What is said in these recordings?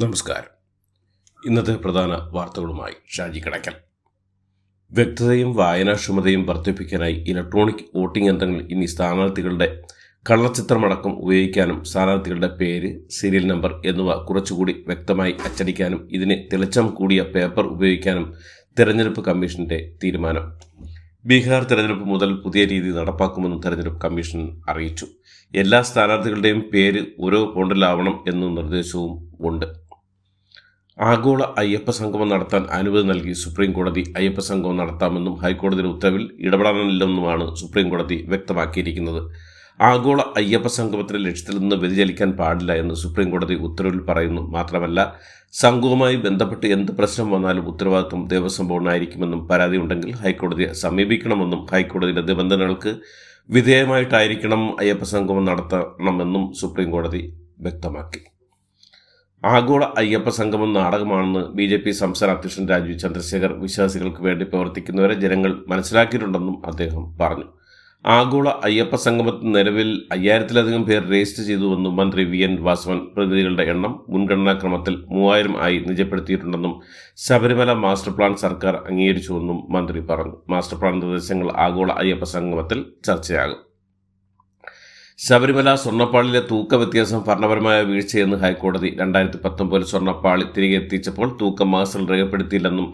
നമസ്കാരം. ഇന്നത്തെ പ്രധാന വാർത്തകളുമായി ഷാജി കടക്കൽ. വ്യക്തതയും വായനാക്ഷമതയും വർദ്ധിപ്പിക്കാനായി ഇലക്ട്രോണിക് വോട്ടിംഗ് യന്ത്രങ്ങൾ ഇനി സ്ഥാനാർത്ഥികളുടെ കള്ളച്ചിത്രമടക്കം ഉപയോഗിക്കാനും സ്ഥാനാർത്ഥികളുടെ പേര്, സീരിയൽ നമ്പർ എന്നിവ കുറച്ചുകൂടി വ്യക്തമായി അച്ചടിക്കാനും ഇതിന് തെളിച്ചം കൂടിയ പേപ്പർ ഉപയോഗിക്കാനും തെരഞ്ഞെടുപ്പ് കമ്മീഷന്റെ തീരുമാനം. ബീഹാർ തെരഞ്ഞെടുപ്പ് മുതൽ പുതിയ രീതി നടപ്പാക്കുമെന്നും തെരഞ്ഞെടുപ്പ് കമ്മീഷൻ അറിയിച്ചു. എല്ലാ സ്ഥാനാർത്ഥികളുടെയും പേര് ഓരോ ഫോണ്ടിലാവണം എന്ന നിർദ്ദേശവും ഉണ്ട്. ആഗോള അയ്യപ്പ സംഗമം നടത്താൻ അനുമതി നൽകി സുപ്രീം കോടതി. അയ്യപ്പ സംഗമം നടത്താമെന്നും ഹൈക്കോടതിയുടെ ഉത്തരവിൽ ഇടപെടാനില്ലെന്നുമാണ് സുപ്രീം കോടതി വ്യക്തമാക്കിയിരിക്കുന്നത്. ആഗോള അയ്യപ്പ സംഗമത്തിന്റെ ലക്ഷ്യത്തിൽ നിന്ന് വ്യതിചലിക്കാൻ പാടില്ല എന്ന് സുപ്രീം കോടതി ഉത്തരവിൽ പറയുന്നു. മാത്രമല്ല, സംഘവുമായി ബന്ധപ്പെട്ട് എന്ത് പ്രശ്നം വന്നാലും ഉത്തരവാദിത്വം ദേവസ്വം ബോർഡിനായിരിക്കുമെന്നും പരാതി ഉണ്ടെങ്കിൽ ഹൈക്കോടതിയെ സമീപിക്കണമെന്നും ഹൈക്കോടതിയുടെ നിബന്ധനകൾക്ക് വിധേയമായിട്ടായിരിക്കണം അയ്യപ്പ സംഗമം നടത്തണമെന്നും സുപ്രീം കോടതി വ്യക്തമാക്കി. ആഗോള അയ്യപ്പ സംഗമം നാടകമാണെന്ന് BJP സംസ്ഥാന അധ്യക്ഷൻ രാജീവ് ചന്ദ്രശേഖർ വിശ്വാസികൾക്ക് വേണ്ടി പ്രവർത്തിക്കുന്നവരെ ജനങ്ങൾ മനസ്സിലാക്കിയിട്ടുണ്ടെന്നും അദ്ദേഹം പറഞ്ഞു. ആഗോള അയ്യപ്പ സംഗമത്തിൽ നിലവിൽ 5000-ലധികം പേർ രജിസ്റ്റർ ചെയ്തുവെന്നും മന്ത്രി VN വാസവൻ പ്രതിനിധികളുടെ എണ്ണം മുൻഗണനാക്രമത്തിൽ 3000 ആയി നിജപ്പെടുത്തിയിട്ടുണ്ടെന്നും ശബരിമല മാസ്റ്റർ പ്ലാൻ സർക്കാർ അംഗീകരിച്ചുവെന്നും മന്ത്രി പറഞ്ഞു. മാസ്റ്റർ പ്ലാൻ നിർദ്ദേശങ്ങൾ ആഗോള അയ്യപ്പ സംഗമത്തിൽ ചർച്ചയാകും. ശബരിമല സ്വർണ്ണപ്പാളിലെ തൂക്ക വ്യത്യാസം ഭരണപരമായ വീഴ്ചയെന്ന് ഹൈക്കോടതി. 2019 സ്വർണ്ണപ്പാളി തിരികെ എത്തിച്ചപ്പോൾ തൂക്കം മാസ്റ്ററിൽ രേഖപ്പെടുത്തിയില്ലെന്നും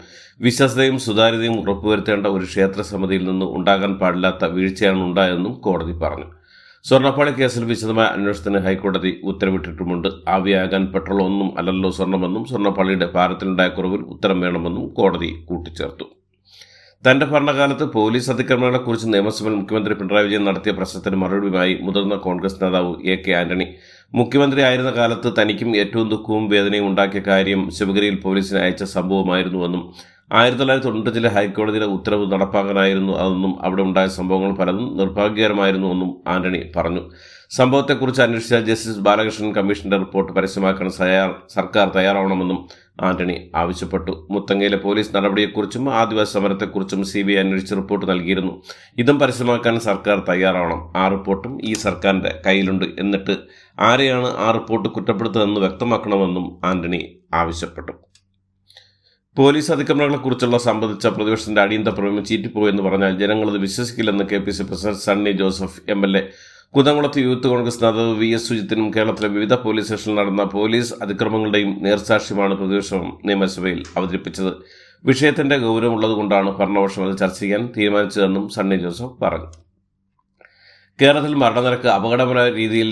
വിശ്വാസ്യതയും സുതാര്യതയും ഉറപ്പുവരുത്തേണ്ട ഒരു ക്ഷേത്ര സമിതിയിൽ നിന്ന് ഉണ്ടാകാൻ പാടില്ലാത്ത വീഴ്ചയാണ് ഉണ്ടായതെന്നും കോടതി പറഞ്ഞു. സ്വർണ്ണപ്പാളി കേസിൽ വിശദമായ അന്വേഷണത്തിന് ഹൈക്കോടതി ഉത്തരവിട്ടിട്ടുമുണ്ട്. ആവിയാകാൻ പെട്രോൾ ഒന്നും അല്ലല്ലോ സ്വർണമെന്നും സ്വർണ്ണപ്പാളിയുടെ ഭാരത്തിലുണ്ടായ കുറവിൽ ഉത്തരം വേണമെന്നും കോടതി കൂട്ടിച്ചേർത്തു. തന്റെ ഭരണകാലത്ത് പോലീസ് അതിക്രമങ്ങളെക്കുറിച്ച് നിയമസഭയിൽ മുഖ്യമന്ത്രി പിണറായി വിജയൻ നടത്തിയ പ്രശ്നത്തിന് മറുപടിയുമായി മുതിർന്ന കോൺഗ്രസ് നേതാവ് AK ആന്റണി, മുഖ്യമന്ത്രി ആയിരുന്ന കാലത്ത് തനിക്കും ഏറ്റവും ദുഃഖവും വേദനയും ഉണ്ടാക്കിയ കാര്യം ശിവഗിരിയിൽ പോലീസിനെ അയച്ച സംഭവമായിരുന്നുവെന്നും 1995 ഹൈക്കോടതിയുടെ ഉത്തരവ് നടപ്പാക്കാനായിരുന്നു അതെന്നും അവിടെ ഉണ്ടായ സംഭവങ്ങൾ പലതും നിർഭാഗ്യകരമായിരുന്നുവെന്നും ആന്റണി പറഞ്ഞു. സംഭവത്തെക്കുറിച്ച് അന്വേഷിച്ച ജസ്റ്റിസ് ബാലകൃഷ്ണൻ കമ്മീഷന്റെ റിപ്പോർട്ട് പരസ്യമാക്കാൻ സർക്കാർ തയ്യാറാവണമെന്നും ആന്റണി ആവശ്യപ്പെട്ടു. മുത്തങ്ങയിലെ പോലീസ് നടപടിയെക്കുറിച്ചും ആദിവാസി സമരത്തെക്കുറിച്ചും CBI അന്വേഷിച്ച് റിപ്പോർട്ട് നൽകിയിരുന്നു. ഇതും പരസ്യമാക്കാൻ സർക്കാർ തയ്യാറാവണം. ആ റിപ്പോർട്ടും ഈ സർക്കാരിന്റെ കയ്യിലുണ്ട്. എന്നിട്ട് ആരെയാണ് ആ റിപ്പോർട്ട് കുറ്റപ്പെടുത്തുന്നതെന്ന് വ്യക്തമാക്കണമെന്നും ആന്റണി ആവശ്യപ്പെട്ടു. പോലീസ് അതിക്രമങ്ങളെക്കുറിച്ചുള്ള സംബന്ധിച്ച പ്രതിപക്ഷത്തിന്റെ അടിയന്തര പ്രമേയം ചീറ്റിപ്പോയെന്ന് പറഞ്ഞാൽ ജനങ്ങളത് വിശ്വസിക്കില്ലെന്ന് KPC president Sunny Joseph MLA. കുന്നംകുളത്ത് യൂത്ത് കോൺഗ്രസ് നേതാവ് VS സുജിത്തിനും കേരളത്തിലെ വിവിധ പോലീസ് സ്റ്റേഷനിൽ നടന്ന പോലീസ് അതിക്രമങ്ങളുടെയും നേർസാക്ഷ്യമാണ് പ്രതിപക്ഷം നിയമസഭയിൽ അവതരിപ്പിച്ചത്. വിഷയത്തിന്റെ ഗൗരവമുള്ളതുകൊണ്ടാണ് ഭരണപക്ഷം അത് ചർച്ച ചെയ്യാൻ തീരുമാനിച്ചതെന്നും സണ്ണി ജോസഫ് പറഞ്ഞു. കേരളത്തിൽ മരണനിരക്ക് അപകടകരമായ രീതിയിൽ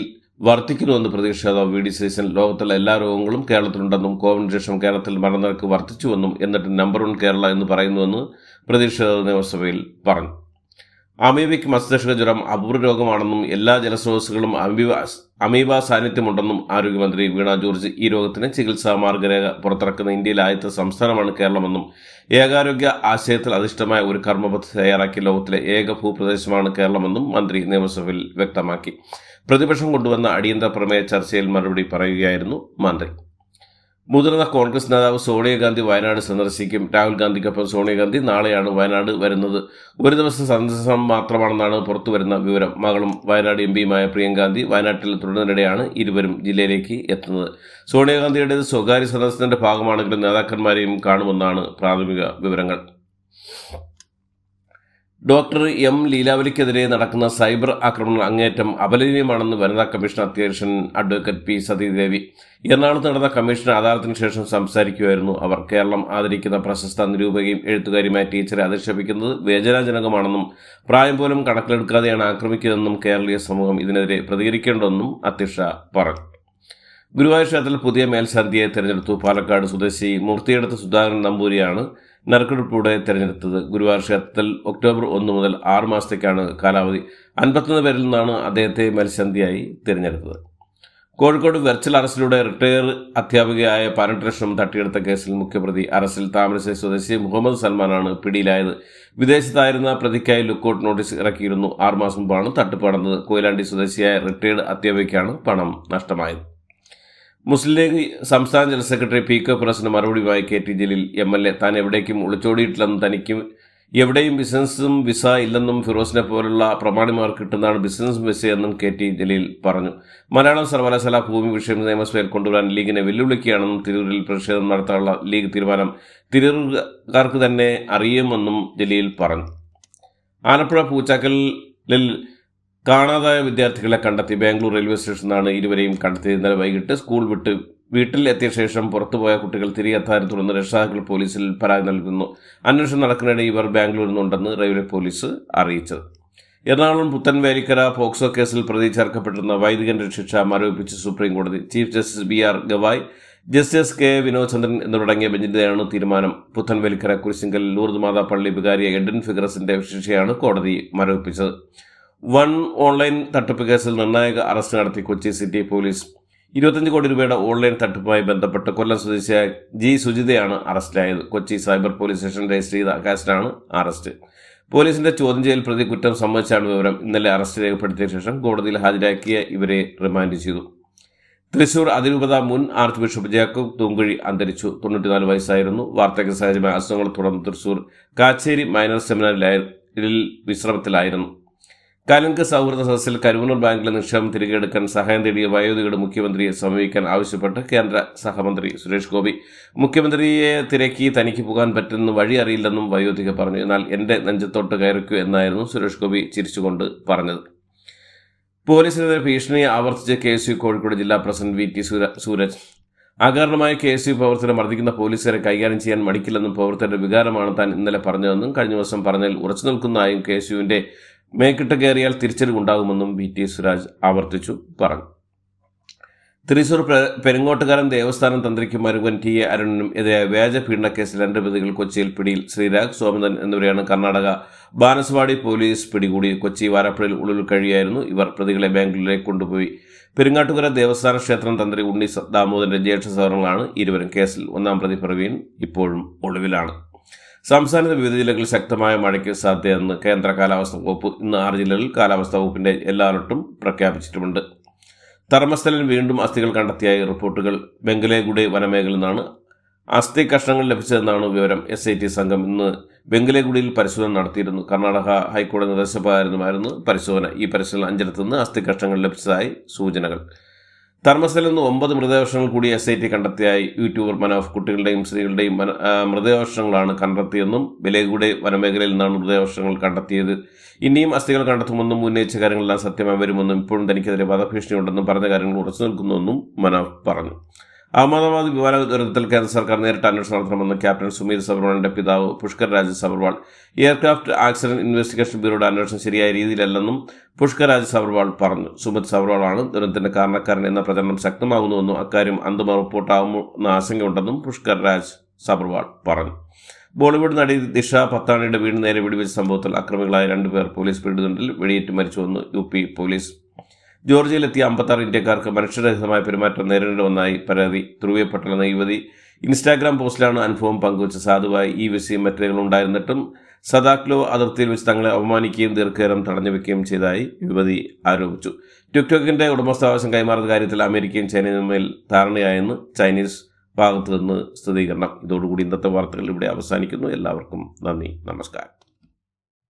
വർദ്ധിക്കുന്നുവെന്ന് പ്രതിപക്ഷ നേതാവ് VD സതീശൻ. ലോകത്തിലെ എല്ലാ രോഗങ്ങളും കേരളത്തിലുണ്ടെന്നും കോവിഡിന് ശേഷം കേരളത്തിൽ മരണനിരക്ക് വർദ്ധിച്ചുവെന്നും എന്നിട്ട് നമ്പർ 1 കേരള എന്ന് പറയുന്നുവെന്ന് പ്രതിപക്ഷ നേതാവ് നിയമസഭയിൽ പറഞ്ഞു. അമീബിക് മസ്തിഷ്ക ജ്വരം അപൂർവ രോഗമാണെന്നും എല്ലാ ജലസ്രോതസ്സുകളും അമീബ സാന്നിധ്യമുണ്ടെന്നും ആരോഗ്യമന്ത്രി വീണ ജോർജ്. ഈ രോഗത്തിന് ചികിത്സാ മാർഗരേഖ പുറത്തിറക്കുന്ന ഇന്ത്യയിലെ ആദ്യത്തെ സംസ്ഥാനമാണ് കേരളമെന്നും ഏകാരോഗ്യ ആശയത്തിൽ അധിഷ്ഠിതമായ ഒരു കർമ്മപദ്ധതി തയ്യാറാക്കിയ ലോകത്തിലെ ഏക ഭൂപ്രദേശമാണ് കേരളമെന്നും മന്ത്രി നിയമസഭയിൽ വ്യക്തമാക്കി. പ്രതിപക്ഷം കൊണ്ടുവന്ന അടിയന്തര പ്രമേയ ചർച്ചയിൽ മറുപടി പറയുകയായിരുന്നു മന്ത്രി. മുതിർന്ന കോൺഗ്രസ് നേതാവ് സോണിയാഗാന്ധി വയനാട് സന്ദർശിക്കും. രാഹുൽ ഗാന്ധിക്കൊപ്പം സോണിയാഗാന്ധി നാളെയാണ് വയനാട് വരുന്നത്. ഒരു ദിവസം സന്ദർശനം മാത്രമാണെന്നാണ് പുറത്തുവരുന്ന വിവരം. മകളും വയനാട് MPയുമായ പ്രിയങ്കാഗാന്ധി വയനാട്ടിൽ തുടരുന്നതിനിടെയാണ് ഇരുവരും ജില്ലയിലേക്ക് എത്തുന്നത്. സോണിയാഗാന്ധിയുടേത് സ്വകാര്യ സന്ദർശനത്തിന്റെ ഭാഗമാണെങ്കിലും നേതാക്കന്മാരെയും കാണുമെന്നാണ് പ്രാഥമിക വിവരങ്ങൾ. ഡോക്ടർ M ലീലാവലിക്കെതിരെ നടക്കുന്ന സൈബർ ആക്രമണം അങ്ങേയറ്റം അപലപനീയമാണെന്ന് വനിതാ കമ്മീഷൻ അധ്യക്ഷൻ അഡ്വക്കേറ്റ് P സതീദേവി. എറണാകുളത്ത് നടന്ന കമ്മീഷൻ അദാലത്തിന് ശേഷം സംസാരിക്കുകയായിരുന്നു അവർ. കേരളം ആദരിക്കുന്ന പ്രശസ്ത നിരൂപകയും എഴുത്തുകാരിയുമായ ടീച്ചറെ അധിക്ഷേപിക്കുന്നത് വേദനാജനകമാണെന്നും പ്രായം പോലും കണക്കിലെടുക്കാതെയാണ് ആക്രമിക്കുന്നതെന്നും കേരളീയ സമൂഹം ഇതിനെതിരെ പ്രതികരിക്കേണ്ടതെന്നും അധ്യക്ഷ പറഞ്ഞു. ഗുരുവായൂർ ക്ഷേത്രത്തിൽ പുതിയ മേൽശാന്തിയെ തെരഞ്ഞെടുത്തു. പാലക്കാട് സ്വദേശി മൂർത്തിയെടുത്ത് സുധാകരൻ നമ്പൂരിയാണ് നറുക്കെടുപ്പിലൂടെ തെരഞ്ഞെടുത്തത്. ഗുരുവായൂർ ക്ഷേത്രത്തിൽ ഒക്ടോബർ 1 മുതൽ 6 മാസത്തേക്കാണ് കാലാവധി. 51 പേരിൽ നിന്നാണ് അദ്ദേഹത്തെ മേൽശാന്തിയായി തിരഞ്ഞെടുത്തത്. കോഴിക്കോട് വെർച്വൽ അറസ്റ്റിലൂടെ റിട്ടയർ അധ്യാപികയായ 18 ലക്ഷം തട്ടിയെടുത്ത കേസിൽ മുഖ്യപ്രതി അറസ്റ്റിൽ. താമരശ്ശേരി സ്വദേശി മുഹമ്മദ് സൽമാനാണ് പിടിയിലായത്. വിദേശത്തായിരുന്ന പ്രതിക്കായി ലുക്കൌട്ട് നോട്ടീസ് ഇറക്കിയിരുന്നു. 6 മാസം മുമ്പാണ് തട്ടിപ്പ് നടന്നത്. കൊയിലാണ്ടി സ്വദേശിയായ റിട്ടയർഡ് അധ്യാപികയ്ക്കാണ് പണം നഷ്ടമായത്. മുസ്ലിം ലീഗ് സംസ്ഥാന ജനറൽ സെക്രട്ടറി PK ഫിറോസിന് മറുപടിയുമായി KT ജലീൽ MLA. താൻ എവിടേക്കും ഒളിച്ചോടിയിട്ടില്ലെന്ന് തനിക്ക് എവിടെയും ബിസിനസ്സും വിസ ഇല്ലെന്നും ഫിറോസിനെ പോലുള്ള പ്രമാണിമാർ കിട്ടുന്നതാണ് ബിസിനസ് വിസയെന്നും KT ജലീൽ പറഞ്ഞു. മലയാളം സർവകലാശാല ഭൂമി വിഷയം നിയമസഭയിൽ കൊണ്ടുവരാൻ ലീഗിനെ വെല്ലുവിളിക്കുകയാണെന്നും തിരൂരിൽ പ്രതിഷേധം നടത്താനുള്ള ലീഗ് തീരുമാനം തിരൂർക്കാർക്ക് തന്നെ അറിയുമെന്നും ജലീൽ പറഞ്ഞു. ആലപ്പുഴ പൂച്ചാക്കലിൽ കാണാതായ വിദ്യാർത്ഥികളെ കണ്ടെത്തി. ബാംഗ്ലൂർ റെയിൽവേ സ്റ്റേഷനിലാണ് ഇരുവരെയും കണ്ടെത്തിയത്. ഇന്നലെ വൈകിട്ട് സ്കൂൾ വിട്ട് വീട്ടിൽ എത്തിയ ശേഷം പുറത്തുപോയ കുട്ടികൾ തിരികെ എത്താൻ തുടർന്ന് രക്ഷിതാക്കൾ പോലീസിൽ പരാതി നൽകുന്നു. അന്വേഷണം നടക്കുന്നതിനിടെ ഇവർ ബാംഗ്ലൂരിൽ നിന്നുണ്ടെന്ന് റെയിൽവേ പോലീസ് അറിയിച്ചത്. എറണാകുളം പുത്തൻവേലിക്കര പോക്സോ കേസിൽ പ്രതി ചേർക്കപ്പെട്ടിരുന്ന വൈദികന്റെ ശിക്ഷ മരവിപ്പിച്ച് സുപ്രീം കോടതി. Chief justice BR Gavai, justice K Vinod Chandran എന്നിവരടങ്ങിയ ബെഞ്ചിന്റെയാണ് തീരുമാനം. പുത്തൻവേലിക്കര കുരിശിങ്കൽ ലൂർദ് മാതാ പള്ളി വികാരി എഡൻ ഫിഗറസിന്റെ ശിക്ഷയാണ് കോടതി മരവിപ്പിച്ചത്. ഓൺലൈൻ തട്ടിപ്പ് കേസിൽ നിർണായക അറസ്റ്റ് നടത്തി കൊച്ചി സിറ്റി പോലീസ്. 25 കോടി രൂപയുടെ ഓൺലൈൻ തട്ടിപ്പുമായി ബന്ധപ്പെട്ട് കൊല്ലം സ്വദേശിയായ G സുജിതയാണ് അറസ്റ്റിലായത്. Kochi cyber police station register ചെയ്ത കേസിലാണ് അറസ്റ്റ്. പോലീസിന്റെ ചോദ്യം ചെയ്യൽ പ്രതി കുറ്റം സമ്മതിച്ചാണ് വിവരം. ഇന്നലെ അറസ്റ്റ് രേഖപ്പെടുത്തിയ ശേഷം കോടതിയിൽ ഹാജരാക്കിയ ഇവരെ റിമാൻഡ് ചെയ്തു. തൃശൂർ അതിരൂപത മുൻ ആർച്ച് ബിഷപ്പ് ജേക്കബ് തൂങ്കുഴി അന്തരിച്ചു. 94 വയസ്സായിരുന്നു. വാർദ്ധക്യ സഹജമായ അസുഖങ്ങൾ തുടർന്ന് തൃശൂർ കാച്ചേരി മൈനർ സെമിനാറിൽ വിശ്രമത്തിലായിരുന്നു. കാലിങ്ക് സൗഹൃദ സദസ്സിൽ കരുവന്നൂർ ബാങ്കിലെ നിക്ഷേപം തിരികെ എടുക്കാൻ സഹായം തേടിയ വയോധികയുടെ മുഖ്യമന്ത്രിയെ സമീപിക്കാൻ ആവശ്യപ്പെട്ട് കേന്ദ്ര സഹമന്ത്രി സുരേഷ് ഗോപി. മുഖ്യമന്ത്രിയെ തിരക്കി തനിക്ക് പോകാൻ പറ്റുന്ന വഴി അറിയില്ലെന്നും വയോധിക പറഞ്ഞു. എന്നാൽ എൻ്റെ നെഞ്ചത്തോട്ട് കയറിക്കൂ എന്നായിരുന്നു സുരേഷ് ഗോപി ചിരിച്ചുകൊണ്ട് പറഞ്ഞത്. പോലീസിനെതിരെ ഭീഷണിയെ ആവർത്തിച്ച് KSU കോഴിക്കോട് ജില്ലാ പ്രസിഡന്റ് VT സൂരജ്. അകാരണമായ KSU പ്രവർത്തകരെ മർദ്ദിക്കുന്ന പോലീസുകാരെ കൈകാര്യം ചെയ്യാൻ മടിക്കില്ലെന്നും പ്രവർത്തകരുടെ വികാരമാണ് താൻ ഇന്നലെ പറഞ്ഞതെന്നും കഴിഞ്ഞ ദിവസം പറഞ്ഞതിൽ ഉറച്ചു നിൽക്കുന്നതായും KSUവിൻ്റെ മേക്കിട്ട് കയറിയാൽ തിരിച്ചടിവുണ്ടാകുമെന്നും VT സുരാജ് ആവർത്തിച്ചു പറഞ്ഞു. തൃശൂർ പെരിങ്ങോട്ടുകാരൻ ദേവസ്ഥാനം തന്ത്രിക്ക് മരുകൻ TA അരുണിനും എതിരായ വ്യാജ പീഡനക്കേസിൽ 2 പ്രതികൾ കൊച്ചിയിൽ പിടിയിൽ. ശ്രീരാഗ്, സോമന്തൻ എന്നിവരെയാണ് കർണാടക ബാനസവാടി പോലീസ് പിടികൂടി. കൊച്ചി വാരാപ്പുഴയിൽ ഉള്ളിൽ കഴിയായിരുന്നു ഇവർ. പ്രതികളെ ബാംഗ്ലൂരിലേക്ക് കൊണ്ടുപോയി. പെരിങ്ങാട്ടുകര ദേവസ്ഥാന ക്ഷേത്രം തന്ത്രി ഉണ്ണി ദാമോദരന്റെ ജ്യേഷ്ഠ സഹോദരങ്ങളാണ് ഇരുവരും. കേസിൽ 1-ാം പ്രതി പ്രവീൺ ഇപ്പോഴും ഒളിവിലാണ്. സംസ്ഥാനത്ത് വിവിധ ജില്ലകളിൽ ശക്തമായ മഴയ്ക്ക് സാധ്യതയെന്ന് കേന്ദ്ര കാലാവസ്ഥാ വകുപ്പ്. ഇന്ന് 6 ജില്ലകളിൽ കാലാവസ്ഥാ വകുപ്പിന്റെ യെല്ലോ അലർട്ടും പ്രഖ്യാപിച്ചിട്ടുമുണ്ട്. ധർമ്മസ്ഥലിൽ വീണ്ടും അസ്ഥികൾ കണ്ടെത്തിയായി റിപ്പോർട്ടുകൾ. ബംഗലേഗുഡെ വനമേഖലയിൽ നിന്നാണ് അസ്ഥി കഷ്ണങ്ങൾ ലഭിച്ചതെന്നാണ് വിവരം. SIT സംഘം ഇന്ന് ബംഗലേഗുഡിയിൽ പരിശോധന നടത്തിയിരുന്നു. കർണാടക ഹൈക്കോടതി നിർദ്ദേശപ്രകാരമായിരുന്നു പരിശോധന. ഈ പരിശോധന 5 നിന്ന് അസ്ഥി കഷ്ണങ്ങൾ ലഭിച്ചതായി സൂചനകൾ. ധർമ്മസ്ഥലിൽ നിന്ന് 9 മൃതദേഹങ്ങൾ കൂടി SIT കണ്ടെത്തിയായി യൂട്യൂബർ മനോഫ്. കുട്ടികളുടെയും സ്ത്രീകളുടെയും മൃതദേഹങ്ങളാണ് കണ്ടെത്തിയെന്നും ബലേഗുഡെ വനമേഖലയിൽ നിന്നാണ് മൃതദേഹങ്ങൾ കണ്ടെത്തിയത്. ഇനിയും അസ്ഥികൾ കണ്ടെത്തുമെന്നും ഉന്നയിച്ച കാര്യങ്ങളെല്ലാം സത്യമായി വരുമെന്നും ഇപ്പോഴും തനിക്കെതിരെ വധഭീഷണിയുണ്ടെന്നും പറഞ്ഞ കാര്യങ്ങൾ ഉറച്ചു നിൽക്കുന്നുവെന്നും മനോഫ് പറഞ്ഞു. അഹമ്മദാബാദ് വിമാന ദുരന്തത്തിൽ കേന്ദ്ര സർക്കാർ നേരിട്ട് അന്വേഷണം നടത്തണമെന്ന് ക്യാപ്റ്റൻ സുമീത് സബർവാളിന്റെ പിതാവ് Pushkar Raj Sabharwal. Aircraft accident investigation ബ്യൂറോയുടെ അന്വേഷണം ശരിയായ രീതിയിലല്ലെന്നും പുഷ്കർ രാജ് സബർവാൾ പറഞ്ഞു. സുമിത് സബർവാളാണ് ദുരന്തത്തിന്റെ കാരണക്കാരൻ എന്ന പ്രചരണം ശക്തമാകുന്നുവെന്നും അക്കാര്യം അന്തിമ റിപ്പോർട്ടാകുമെന്ന ആശങ്കയുണ്ടെന്നും പുഷ്കർ രാജ് സബർവാൾ പറഞ്ഞു. ബോളിവുഡ് നടി ദിഷ പത്താണിയുടെ വീടിന് നേരെ വെടിവെച്ച സംഭവത്തിൽ അക്രമികളായ 2 പേർ പോലീസ് പിടിതുണ്ടിൽ വെടിയേറ്റ് മരിച്ചുവെന്ന് UP പോലീസ്. ജോർജിയയിലെത്തിയ 56 ഇന്ത്യക്കാർക്ക് മനുഷ്യരഹിതമായ പെരുമാറ്റം നേരിടേണ്ടി പരാതി. ധ്രുവ്യ പട്ടേൽ എന്ന യുവതി ഇൻസ്റ്റാഗ്രാം പോസ്റ്റിലാണ് അനുഭവം പങ്കുവച്ച. സാധുവായി ഈ വിസയും മറ്റു ഉണ്ടായിരുന്നിട്ടും സദാക്ലോ അതിർത്തിയിൽ വെച്ച് തങ്ങളെ അവമാനിക്കുകയും ദീർഘനേരം തടഞ്ഞു വെക്കുകയും ചെയ്തതായി യുവതി ആരോപിച്ചു. ടിക്ടോക്കിന്റെ ഉടമസ്ഥാവകാശം കൈമാറുന്ന കാര്യത്തിൽ അമേരിക്കയും ചൈനയും തമ്മിൽ ധാരണയായെന്ന് ചൈനീസ് ഭാഗത്തു നിന്ന് സ്ഥിരീകരണം. ഇതോടുകൂടി ഇന്നത്തെ വാർത്തകൾ ഇവിടെ അവസാനിക്കുന്നു. എല്ലാവർക്കും നന്ദി, നമസ്കാരം.